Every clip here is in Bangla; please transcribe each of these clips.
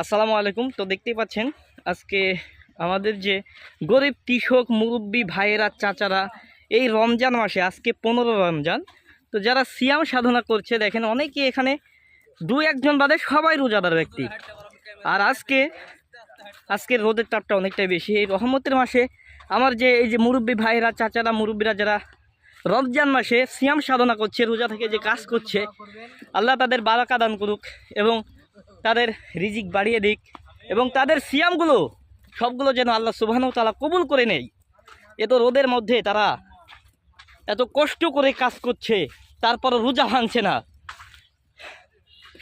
আসসালামু আলাইকুম। তো দেখতেই পাচ্ছেন আজকে আমাদের যে গরিব কৃষক মুরব্বী ভাইয়েরা চাচারা এই রমজান মাসে আজকে 15 রমজান, তো যারা সিয়াম সাধনা করছে দেখেন অনেকে এখানে দু একজন বাদে সবাই রোজাদার ব্যক্তি। আর আজকের রোদের তাপটা অনেকটাই বেশি। এই রহমতের মাসে আমার যে এই যে মুরব্বী ভাইয়েরা চাচারা মুরব্বীরা যারা রমজান মাসে সিয়াম সাধনা করছে, রোজা থেকে যে কাজ করছে, আল্লাহ তাদের বারাকা দান করুক এবং তাদের রিজিক বাড়িয়ে দিক এবং তাদের সিয়ামগুলো সবগুলো যেন আল্লাহ সুবহানাহু ওয়া তাআলা কবুল করে নেয়। এত রোদের মধ্যে তারা এত কষ্ট করে কাজ করছে, তারপরও রোজা ভাঙছে না।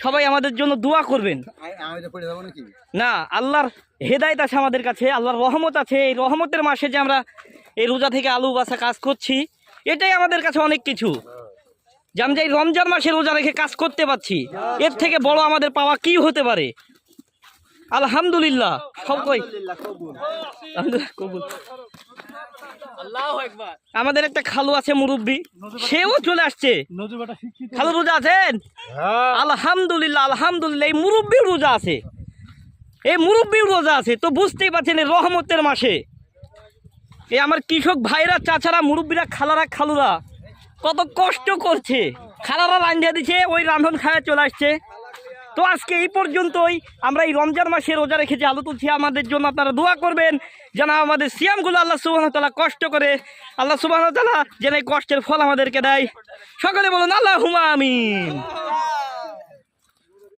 সবাই আমাদের জন্য দোয়া করবেন। না, আল্লাহর হেদায়েত আছে আমাদের কাছে, আল্লাহর রহমত আছে। এই রহমতের মাসে যে আমরা এই রোজা থেকে আলু বাসা কাজ করছি, এটাই আমাদের কাছে অনেক কিছু। যে আমরা এই রমজান মাসে রোজা রেখে কাজ করতে পারছি, এর থেকে বড় আমাদের পাওয়া কি হতে পারে? আলহামদুলিল্লাহ। সবাই আমাদের একটা খালু আছে মুরব্বী, সেও চলে আসছে। খালু রোজা আছেন? আলহামদুলিল্লাহ আলহামদুলিল্লাহ। এই মুরব্বীর রোজা আছে, এই মুরব্বীর রোজা আছে। তো বুঝতেই পারছেন এই রহমতের মাসে এই আমার কৃষক ভাইরা চাচারা মুরব্বীরা খালারা খালুরা কত কষ্ট করছে। খালারা রান্ধা দিচ্ছে, ওই রান্ধন খায় চলে আসছে। তো আজকে এই পর্যন্তই। আমরা এই রমজান মাসে রোজা রেখেছি, আলু তুলছি। আমাদের জন্য আপনারা দোয়া করবেন যেন আমাদের সিয়ামগুলো আল্লাহ সুবহানাহু ওয়া তাআলা কষ্ট করে আল্লাহ সুবহানাহু ওয়া তাআলা যেন এই কষ্টের ফল আমাদেরকে দেয়। সকলে বলুন আল্লাহুম্মা আমিন।